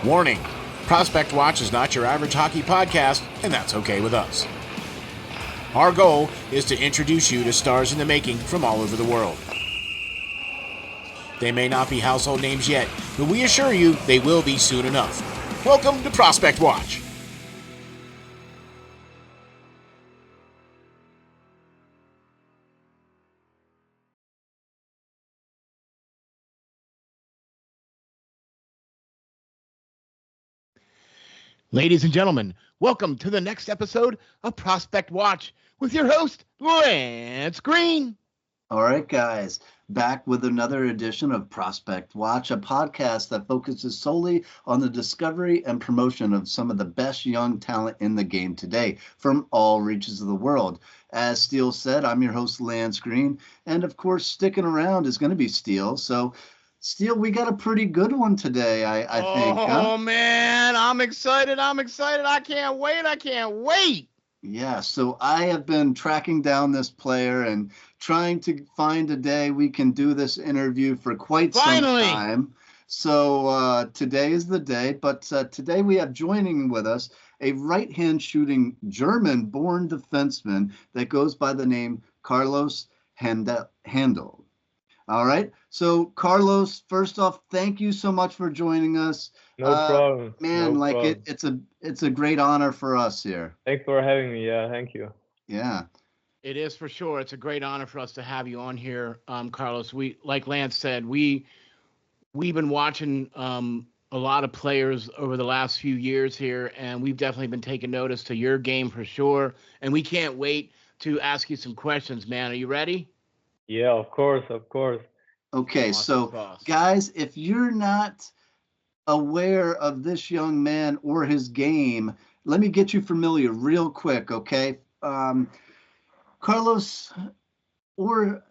Warning, Prospect Watch is not your average hockey podcast, and that's okay with us. Our goal is to introduce you to stars in the making from all over the world. They may not be household names yet, but we assure you they will be soon enough. Welcome to Prospect Watch. Ladies and gentlemen, welcome to the next episode of Prospect Watch with your host, Lance Green. All right, guys, back with another edition of Prospect Watch, a podcast that focuses solely on the discovery and promotion of some of the best young talent in the game today from all reaches of the world. As Steel said, I'm your host, Lance Green, and of course, sticking around is going to be Steel. So, Steel, we got a pretty good one today, I think. Oh, man, I'm excited. I can't wait. Yeah, so I have been tracking down this player and trying to find a day we can do this interview for quite some time. So today is the day, but today we have joining with us a right-hand shooting German-born defenseman that goes by the name Carlos Handel. All right. So, Carlos, first off, thank you so much for joining us. No problem. Man, no problem. it's a great honor for us here. Thanks for having me. Yeah, thank you. Yeah. It is for sure. It's a great honor for us to have you on here, Carlos. We, like Lance said, we've been watching a lot of players over the last few years here, and we've definitely been taking notice to your game for sure. And we can't wait to ask you some questions, man. Are you ready? Yeah, of course. Okay, so guys, if you're not aware of this young man or his game, let me get you familiar real quick, okay? Carlos, or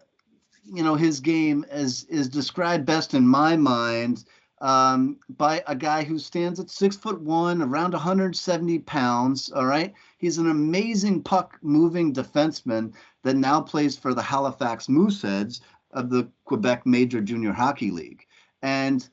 his game is described best in my mind by a guy who stands at 6'1", around 170 pounds. All right, he's an amazing puck-moving defenseman that now plays for the Halifax Mooseheads of the Quebec Major Junior Hockey League. And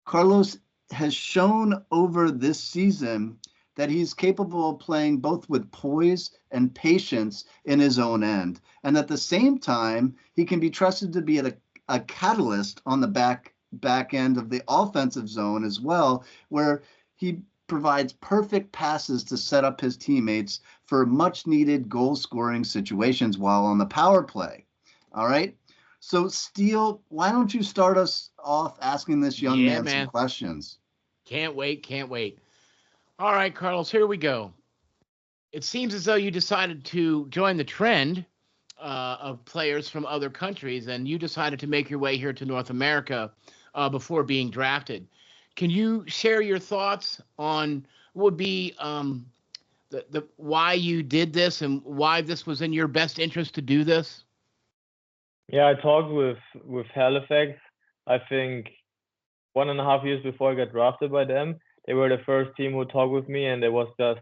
Carlos has shown over this season that he's capable of playing both with poise and patience in his own end. And at the same time, he can be trusted to be a catalyst on the back end of the offensive zone as well, where he provides perfect passes to set up his teammates for much needed goal scoring situations while on the power play. All right. So, Steel, why don't you start us off asking this young man some questions? Can't wait. All right, Carlos, here we go. It seems as though you decided to join the trend of players from other countries, and you decided to make your way here to North America before being drafted. Can you share your thoughts on what would be the why you did this and why this was in your best interest to do this? Yeah, I talked with Halifax. I think 1.5 years before I got drafted by them. They were the first team who talked with me, and it was just,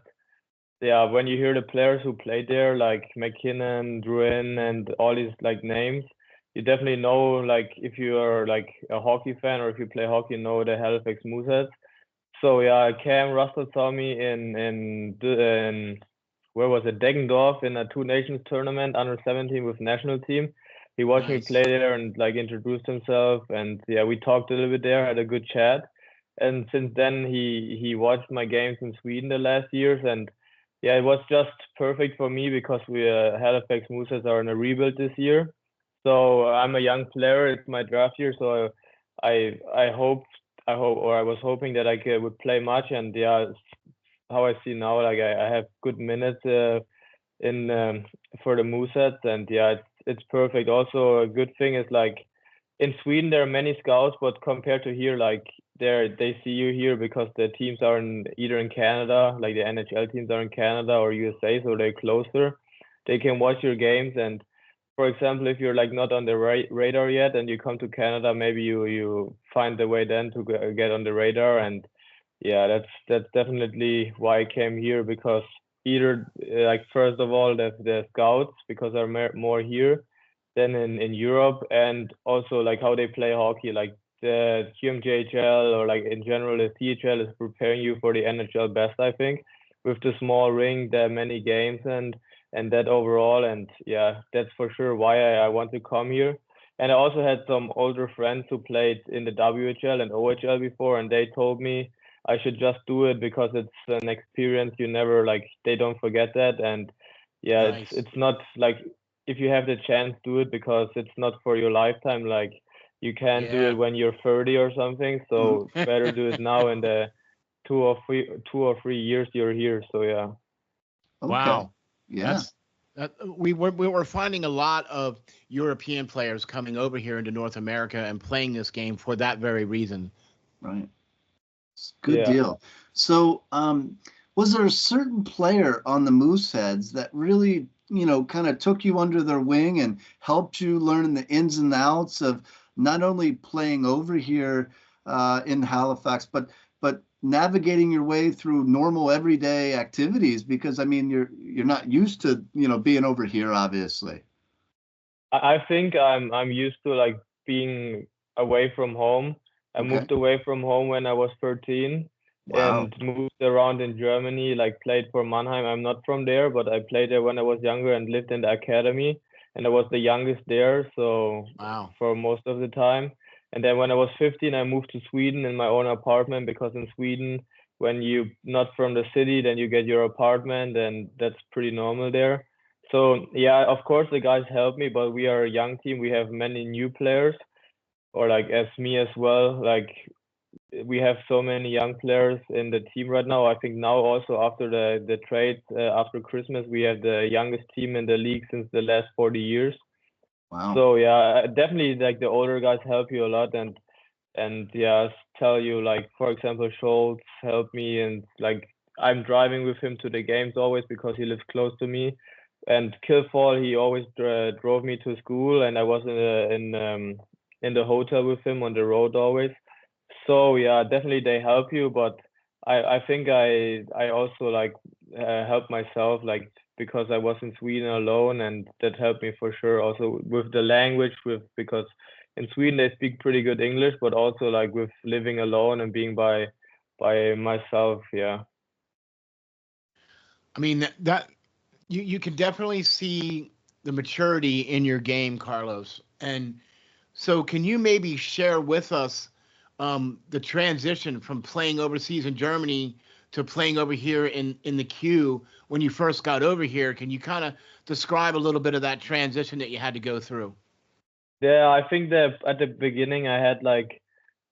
when you hear the players who played there, like McKinnon, Drouin, and all these like names, you definitely know, like, if you are like a hockey fan or if you play hockey, you know the Halifax Mooseheads. So yeah, Cam Russell saw me in where was it, Deggendorf, in a Two Nations tournament under 17 with national team. He watched me play there and like introduced himself, and yeah, we talked a little bit there, had a good chat. And since then, he watched my games in Sweden the last years, and yeah, it was just perfect for me because we Halifax Mooseheads are in a rebuild this year. So I'm a young player; it's my draft year, so I was hoping that I would play much, and yeah, how I see now, like I have good minutes in for the Mooseheads, and yeah, it's perfect. Also, a good thing is like in Sweden there are many scouts, but compared to here, like they see you here because the teams are either in Canada, like the NHL teams are in Canada or USA, so they're closer. They can watch your games, and for example, if you're like not on the radar yet and you come to Canada, maybe you find the way then to get on the radar. And yeah, that's definitely why I came here, because either like first of all the scouts, because are more here than in Europe, and also like how they play hockey. Like the QMJHL or like in general the CHL is preparing you for the NHL best, I think. With the small ring, there are many games and that overall, and yeah, that's for sure why I want to come here. And I also had some older friends who played in the WHL and OHL before, and they told me I should just do it because it's an experience you never like. They don't forget that, and yeah, Nice. it's not like if you have the chance, do it because it's not for your lifetime. Like you can't do Yeah. it when you're 30 or something. So better do it now in the 2 or 3 years you're here. So yeah. Okay. Wow. Yeah. We were finding a lot of European players coming over here into North America and playing this game for that very reason. Right. Good Yeah. deal. So, was there a certain player on the Mooseheads that really, kind of took you under their wing and helped you learn the ins and outs of not only playing over here in Halifax, but navigating your way through normal everyday activities? Because I mean, you're not used to, being over here, obviously. I think I'm used to like being away from home. I Okay. moved away from home when I was 13 Wow. and moved around in Germany, like played for Mannheim. I'm not from there, but I played there when I was younger and lived in the academy, and I was the youngest there, so Wow. for most of the time. And then when I was 15, I moved to Sweden in my own apartment because in Sweden, when you're not from the city, then you get your apartment, and that's pretty normal there. So yeah, of course the guys help me, but we are a young team. We have many new players, or like as me as well. Like we have so many young players in the team right now. I think now also after the trade after Christmas, we have the youngest team in the league since the last 40 years. Wow. So yeah, definitely like the older guys help you a lot, and yeah, tell you like for example Schultz helped me, and like I'm driving with him to the games always because he lives close to me. And Kilfall, he always drove me to school, and I was in the hotel with him on the road always. So yeah, definitely they help you, but I think I also like help myself like because I was in Sweden alone, and that helped me for sure. Also with the language, because in Sweden they speak pretty good English, but also like with living alone and being by myself, yeah. I mean that you can definitely see the maturity in your game, Carlos. And so can you maybe share with us the transition from playing overseas in Germany to playing over here in the Q when you first got over here? Can you kind of describe a little bit of that transition that you had to go through? Yeah, I think that at the beginning I had like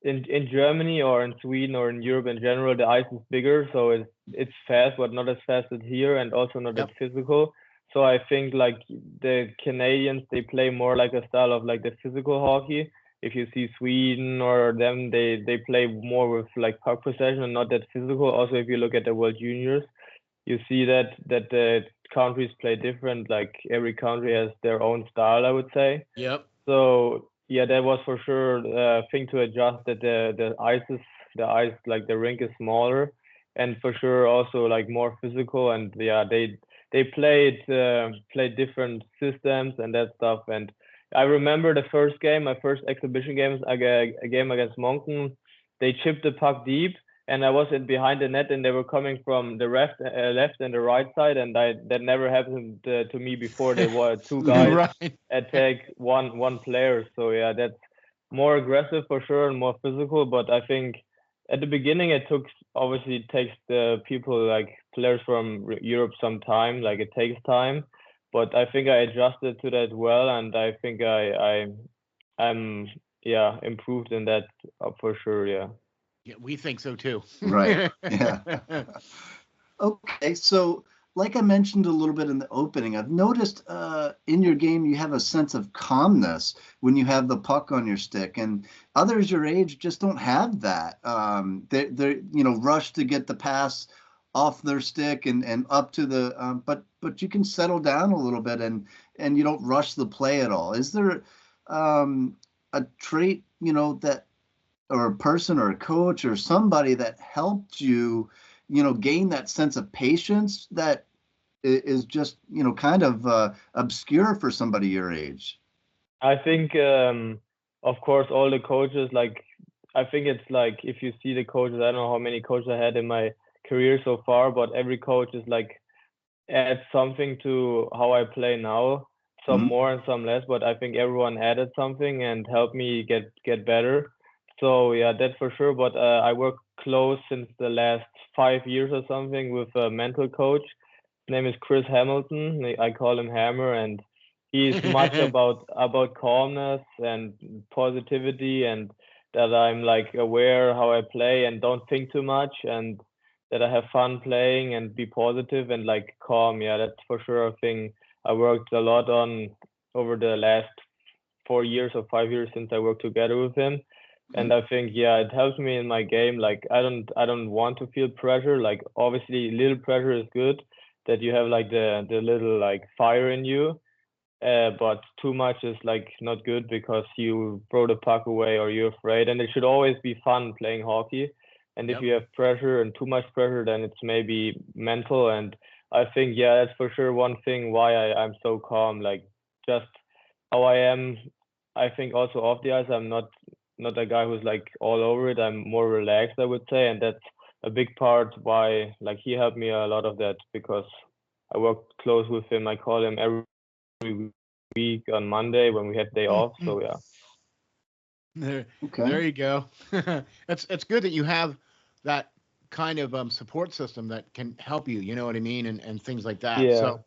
in Germany or in Sweden or in Europe in general, the ice is bigger, so it's fast, but not as fast as here, and also not as Yep. physical. So I think like the Canadians, they play more like a style of like the physical hockey. If you see Sweden or them, they play more with like puck possession and not that physical. Also, if you look at the World Juniors, you see that the countries play different. Like every country has their own style, I would say. Yep. So yeah, that was for sure a thing to adjust, that the ice like the rink is smaller, and for sure also like more physical, and yeah, they played different systems and that stuff. And I remember the first game, my first exhibition games, a game against Moncton. They chipped the puck deep, and I was in behind the net, and they were coming from the left and the right side, and that never happened to me before. There were two guys Right. attack one player. So yeah, that's more aggressive for sure and more physical. But I think at the beginning obviously it takes the people like players from Europe some time. Like it takes time, but I think I adjusted to that well, and I think I'm yeah improved in that for sure. Yeah. Yeah, we think so too. Right. Yeah. Okay, so like I mentioned a little bit in the opening, I've noticed in your game you have a sense of calmness when you have the puck on your stick, and others your age just don't have that. They're rush to get the pass off their stick and up to the but you can settle down a little bit and you don't rush the play at all. Is there a trait that, or a person or a coach or somebody that helped you gain that sense of patience that is just, kind of obscure for somebody your age? I think, of course, all the coaches, like I think it's like if you see the coaches, I don't know how many coaches I had in my career so far, but every coach is like adds something to how I play now, some more and some less, but I think everyone added something and helped me get better. So yeah, that's for sure. But I work close since the last 5 years or something with a mental coach. His name is Chris Hamilton. I call him Hammer, and he's much about calmness and positivity, and that I'm like aware how I play and don't think too much, and that I have fun playing and be positive and like calm. Yeah, that's for sure a thing I worked a lot on over the last 4 years or 5 years since I worked together with him. And I think, yeah, it helps me in my game. Like I don't want to feel pressure. Like obviously little pressure is good, that you have like the little like fire in you. But too much is like not good because you throw the puck away or you're afraid. And it should always be fun playing hockey. And if you have pressure and too much pressure, then it's maybe mental. And I think, yeah, that's for sure one thing why I'm so calm. Like just how I am. I think also off the ice, I'm not a guy who's like all over it. I'm more relaxed, I would say, and that's a big part why like he helped me a lot of that, because I worked close with him. I call him every week on Monday when we had day off. So yeah. There you go. It's good that you have that kind of support system that can help you. You know what I mean, and things like that. Yeah.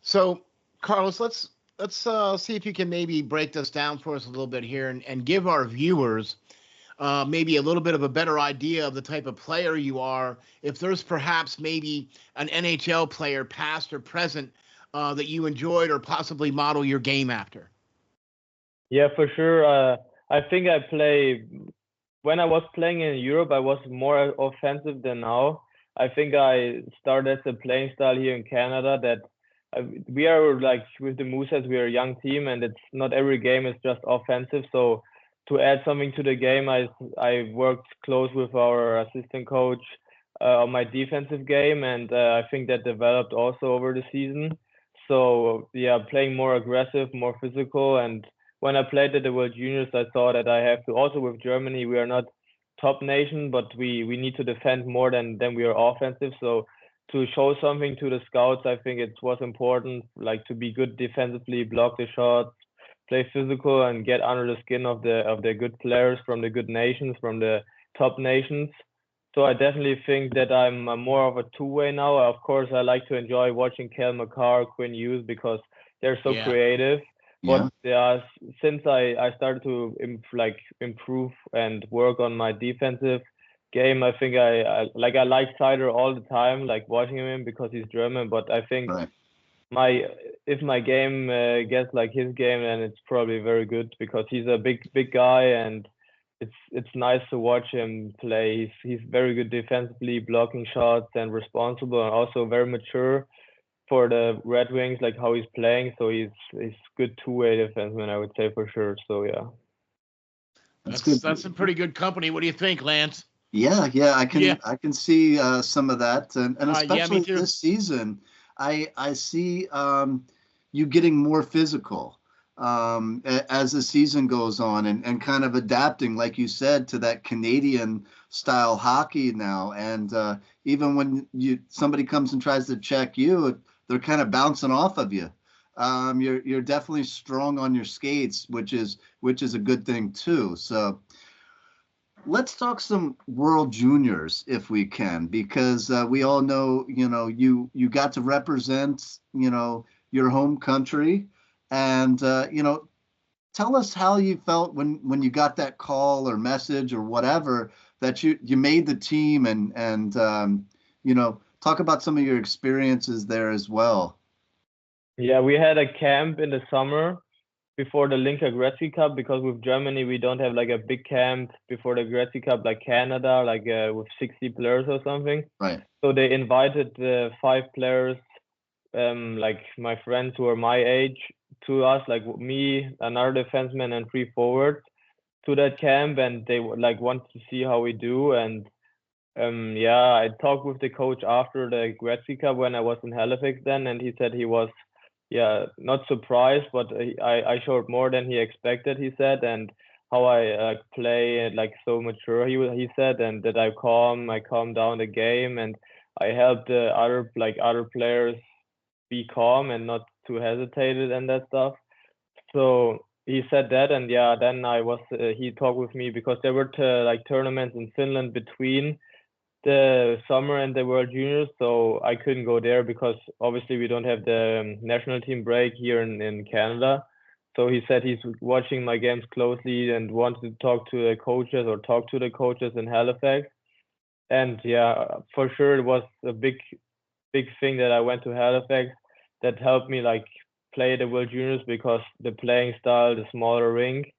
So Carlos, let's see if you can maybe break this down for us a little bit here and give our viewers maybe a little bit of a better idea of the type of player you are. If there's perhaps maybe an NHL player, past or present, that you enjoyed or possibly model your game after. Yeah, for sure. I think when I was playing in Europe, I was more offensive than now. I think I started as a playing style here in Canada that we are like with the Mooseheads, we are a young team, and it's not every game is just offensive. So to add something to the game, I worked close with our assistant coach on my defensive game, and I think that developed also over the season. So yeah, playing more aggressive, more physical, and when I played at the World Juniors, I saw that I have to also with Germany, we are not top nation, but we need to defend more than we are offensive. So to show something to the scouts, I think it was important, like to be good defensively, block the shots, play physical, and get under the skin of the good players from the good nations, from the top nations. So I definitely think that I'm more of a two-way now. Of course, I like to enjoy watching Cale Makar, Quinn Hughes, because they're so creative. But since I started to improve and work on my defensive game, I think I like Seider all the time, like watching him because he's German. But I think if my game gets like his game, then it's probably very good because he's a big guy, and it's nice to watch him play. He's very good defensively, blocking shots and responsible, and also very mature for the Red Wings, like how he's playing. So he's good two-way defenseman, I would say, for sure. So yeah, that's some pretty good company. What do you think, Lance? Yeah, I can see some of that, and especially this season, I see you getting more physical as the season goes on, and kind of adapting, like you said, to that Canadian style hockey now. And even when somebody comes and tries to check you, they're kind of bouncing off of you. You're definitely strong on your skates, which is a good thing too. So let's talk some World Juniors if we can, because we all know, you got to represent, your home country, and tell us how you felt when you got that call or message or whatever that you made the team, and talk about some of your experiences there as well. Yeah, we had a camp in the summer before the Linka Gretzky Cup, because with Germany we don't have like a big camp before the Gretzky Cup like Canada, like with 60 players or something. Right. So they invited 5 players, like my friends who are my age, to us, like me, another defenseman, and 3 forwards, to that camp, and they like wanted to see how we do. And I talked with the coach after the Gretzky Cup when I was in Halifax then, and he said he was not surprised, but I showed more than he expected, he said, and how I play and like so mature. He said, and that I calm down the game, and I help the other players be calm and not too hesitated and that stuff. So he said that, and yeah, then he talked with me because there were like tournaments in Finland between the summer and the World Juniors, so I couldn't go there because obviously we don't have the national team break here in Canada. So he said he's watching my games closely and wanted to talk to the coaches in Halifax. And yeah, for sure it was a big thing that I went to Halifax. That helped me like play the World Juniors because the playing style, the smaller rink.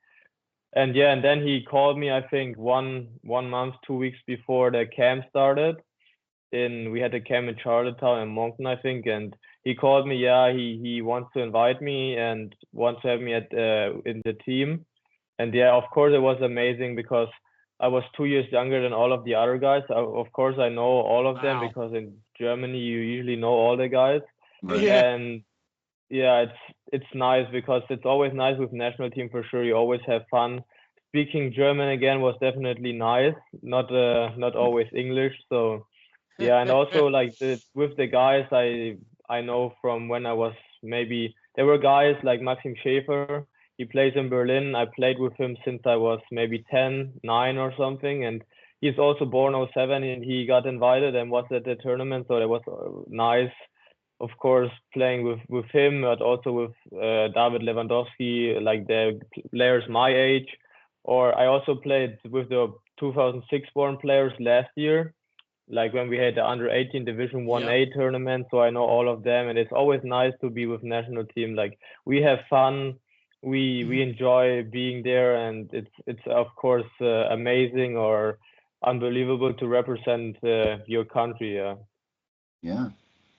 And yeah, and then he called me, I think 1 month, 2 weeks before the camp started. We had a camp in Charlottetown and Moncton, I think, and he called me. Yeah, he wants to invite me and wants to have me in the team. And yeah, of course it was amazing because I was 2 years younger than all of the other guys. Of course I know all of them Wow. because in Germany you usually know all the guys. Right. Yeah. And yeah, it's nice because it's always nice with national team for sure. You always have fun. Speaking German again was definitely nice, not always English. So yeah, and also like with the guys I know from when I was maybe there were guys like Maxim Schäfer. He plays in Berlin. I played with him since I was maybe 10, 9 or something, and he's also born 07 and he got invited and was at the tournament. So it was nice, of course, playing with him, but also with David Lewandowski, like the players my age. Or I also played with the 2006 born players last year, like when we had the under 18 Division 1A tournament. So I know all of them, and it's always nice to be with national team. Like we have fun, we enjoy being there, and it's of course amazing or unbelievable to represent your country. Yeah.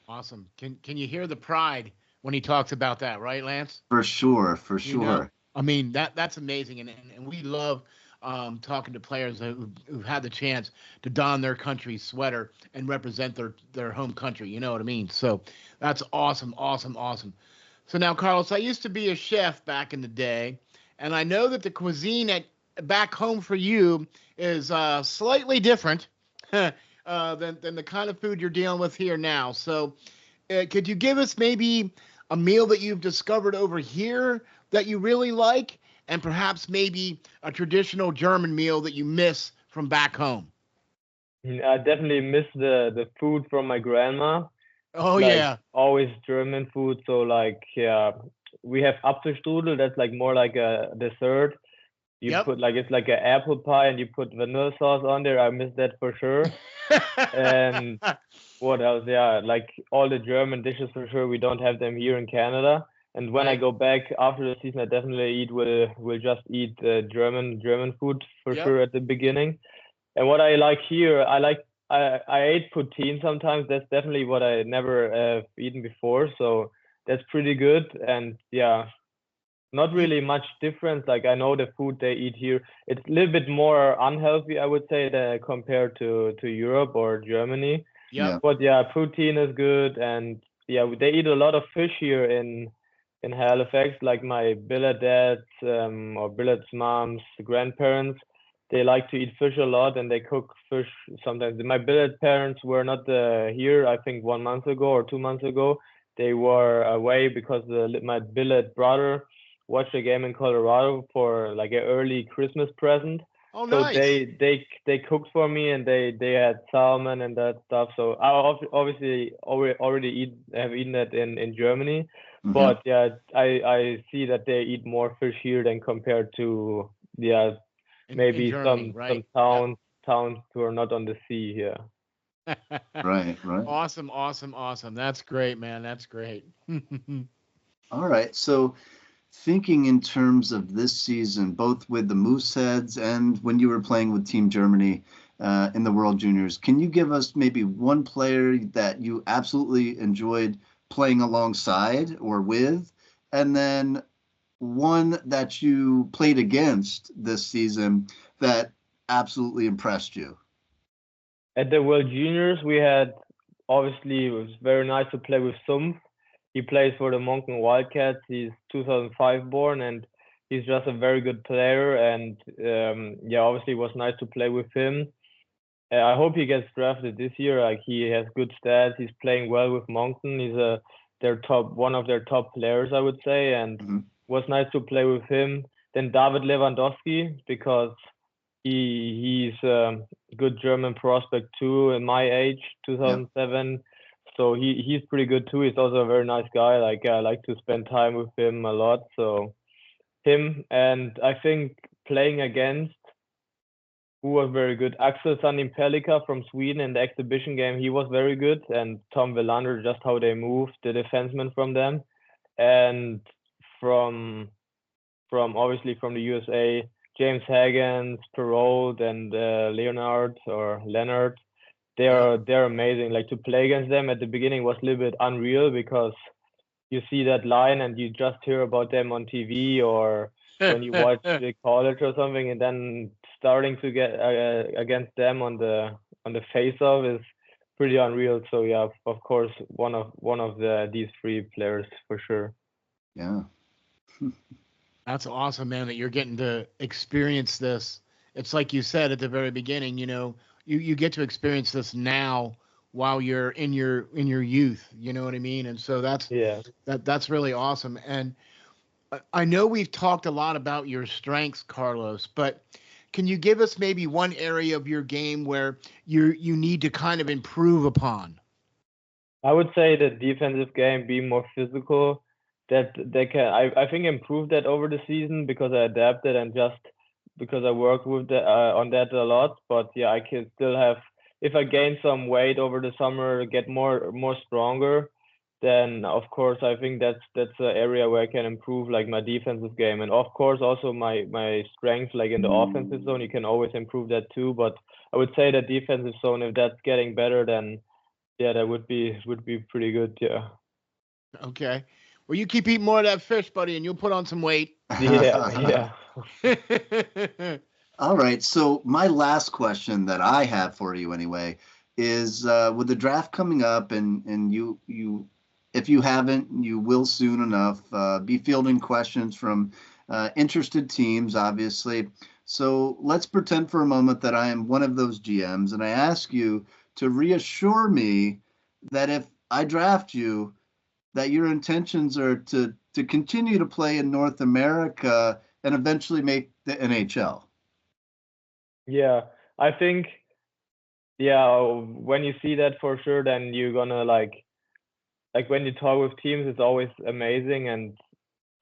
Awesome. Can you hear the pride when he talks about that, right, Lance? For sure. For You know, sure. I mean that's amazing, and we love talking to players who've had the chance to don their country's sweater and represent their home country. You know what I mean? So that's awesome, awesome, awesome. So now, Carlos, I used to be a chef back in the day, and I know that the cuisine back home for you is slightly different than the kind of food you're dealing with here now. So, could you give us maybe a meal that you've discovered over here that you really like, and perhaps maybe a traditional German meal that you miss from back home? I definitely miss the food from my grandma. Oh Like yeah, always German food. So like yeah, we have Apfelstrudel. That's like more like a dessert. You yep. put like it's like an apple pie and you put vanilla sauce on there. I miss that for sure. And what else? Yeah, like all the German dishes for sure. We don't have them here in Canada. And when I Right. go back after the season, I definitely will just eat German food for Yep. sure at the beginning. And what I like here, I ate poutine sometimes. That's definitely what I never have eaten before. So that's pretty good. And yeah, not You, really much difference. Like I know the food they eat here, it's a little bit more unhealthy, I would say, than compared to Europe or Germany. yep. Yeah. But yeah, protein is good, and yeah, they eat a lot of fish here in Halifax. Like my billet dads or billet's moms, grandparents, they like to eat fish a lot, and they cook fish sometimes. My billet parents were not here. I think 1 month ago or 2 months ago, they were away because my billet brother watched a game in Colorado for like an early Christmas present. Oh, So nice. they cooked for me and they had salmon and that stuff. So I obviously already have eaten that in Germany, Mhm. but yeah, I see that they eat more fish here than compared to yeah In maybe Germany, some right? towns who are not on the sea here. Yep. Right. Right. Awesome, awesome, awesome. That's great, man. That's great. All right. So thinking in terms of this season, both with the Mooseheads and when you were playing with Team Germany in the World Juniors, can you give us maybe one player that you absolutely enjoyed playing alongside or with, and then one that you played against this season that absolutely impressed you? At the World Juniors, we had obviously it was very nice to play with Sumpf. He plays for the Moncton Wildcats. He's 2005 born, and he's just a very good player, and yeah, obviously it was nice to play with him. I hope he gets drafted this year. Like, he has good stats. He's playing well with Moncton. He's one of their top players, I would say, and was nice to play with him. Then David Lewandowski, because he's a good German prospect too, in my age, 2007. So he's pretty good too. He's also a very nice guy. Like, I like to spend time with him a lot. So him, and I think playing against, who was very good, Axel Sandin-Pellikka from Sweden in the exhibition game, he was very good, and Tom Wilander, just how they moved, the defenseman from them, and from obviously from the USA, James Hagens, Perrault, and Leonard, they're amazing. Like, to play against them at the beginning was a little bit unreal, because you see that line and you just hear about them on TV or when you watch the college or something, and then starting to get against them on the face-off is pretty unreal. So yeah, of course, one of these three players for sure. Yeah. That's awesome, man, that you're getting to experience this. It's like you said at the very beginning, you get to experience this now while you're in your youth, you know what I mean? And so that's really awesome. And I know we've talked a lot about your strengths, Carlos, but can you give us maybe one area of your game where you need to kind of improve upon? I would say the defensive game, be more physical. That they can, I think, improve that over the season, because I adapted and just because I worked with on that a lot. But yeah, I can still have, if I gain some weight over the summer, get more stronger, then of course I think that's an area where I can improve, like my defensive game, and of course also my strength, like in the offensive zone, you can always improve that too. But I would say the defensive zone, if that's getting better, then yeah, that would be pretty good. Yeah. Okay. Well, you keep eating more of that fish, buddy, and you'll put on some weight. Yeah. All right. So my last question that I have for you, anyway, is with the draft coming up, and you if you haven't, you will soon enough be fielding questions from interested teams, obviously. So let's pretend for a moment that I am one of those GMs, and I ask you to reassure me that if I draft you, that your intentions are to continue to play in North America and eventually make the NHL. Yeah, I think, when you see that for sure, then you're gonna like when you talk with teams, it's always amazing, and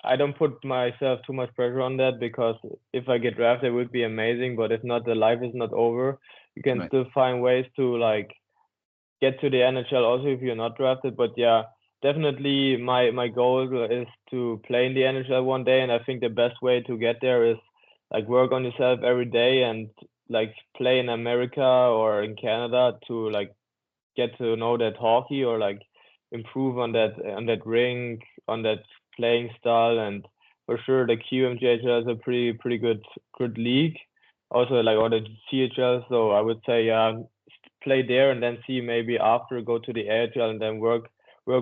I don't put myself too much pressure on that, because if I get drafted, it would be amazing, but if not, the life is not over. You can still find ways to like get to the NHL also if you're not drafted. But yeah, definitely my goal is to play in the NHL one day, and I think the best way to get there is like work on yourself every day and like play in America or in Canada to like get to know that hockey, or like improve on that rink, on that playing style. And for sure the QMJHL is a pretty good league, also like, or the CHL. So I would say play there, and then see maybe after go to the AHL, and then work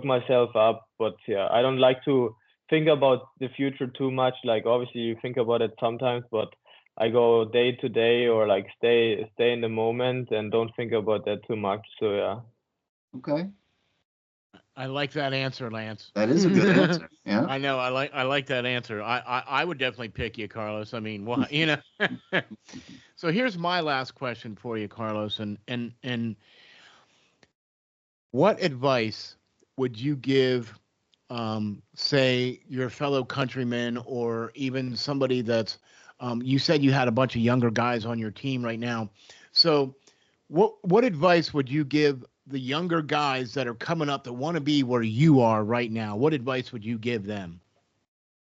myself up. But yeah, I don't like to think about the future too much. Like, obviously you think about it sometimes, but I go day to day, or like stay in the moment and don't think about that too much. So yeah. Okay. I like that answer, Lance. That is a good answer. Yeah. I know. I like that answer. I would definitely pick you, Carlos. I mean, what, So here's my last question for you, Carlos. And what advice would you give, say, your fellow countrymen, or even somebody that's, you said you had a bunch of younger guys on your team right now. So what advice would you give the younger guys that are coming up that want to be where you are right now? What advice would you give them?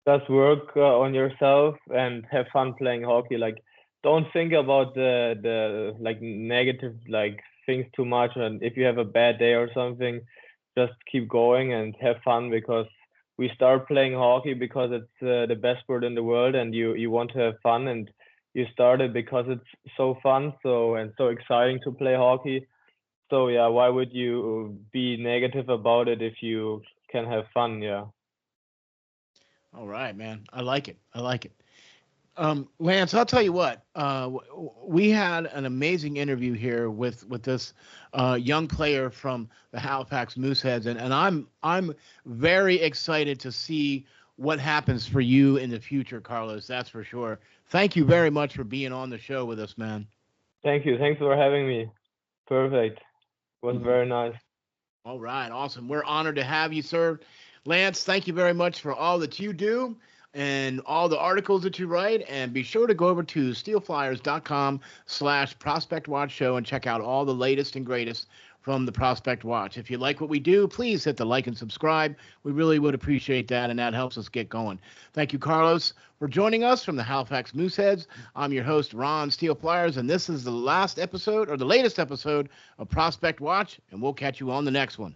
Just work on yourself and have fun playing hockey. Like, don't think about the like negative like things too much. And if you have a bad day or something, just keep going and have fun, because we start playing hockey because it's the best sport in the world, and you want to have fun, and you started because it's so fun, so exciting to play hockey. So yeah, why would you be negative about it if you can have fun? Yeah. All right, man. I like it. Lance, I'll tell you what. We had an amazing interview here with this young player from the Halifax Mooseheads, and I'm very excited to see what happens for you in the future, Carlos. That's for sure. Thank you very much for being on the show with us, man. Thank you. Thanks for having me. Perfect. It was very nice. All right, awesome. We're honored to have you, sir. Lance, thank you very much for all that you do and all the articles that you write. And be sure to go over to SteelFlyers.com/Prospect Watch Show and check out all the latest and greatest from the Prospect Watch. If you like what we do, please hit the like and subscribe. We really would appreciate that, and that helps us get going. Thank you, Carlos, for joining us from the Halifax Mooseheads. I'm your host, Ron SteelFlyers, and this is the latest episode of Prospect Watch, and we'll catch you on the next one.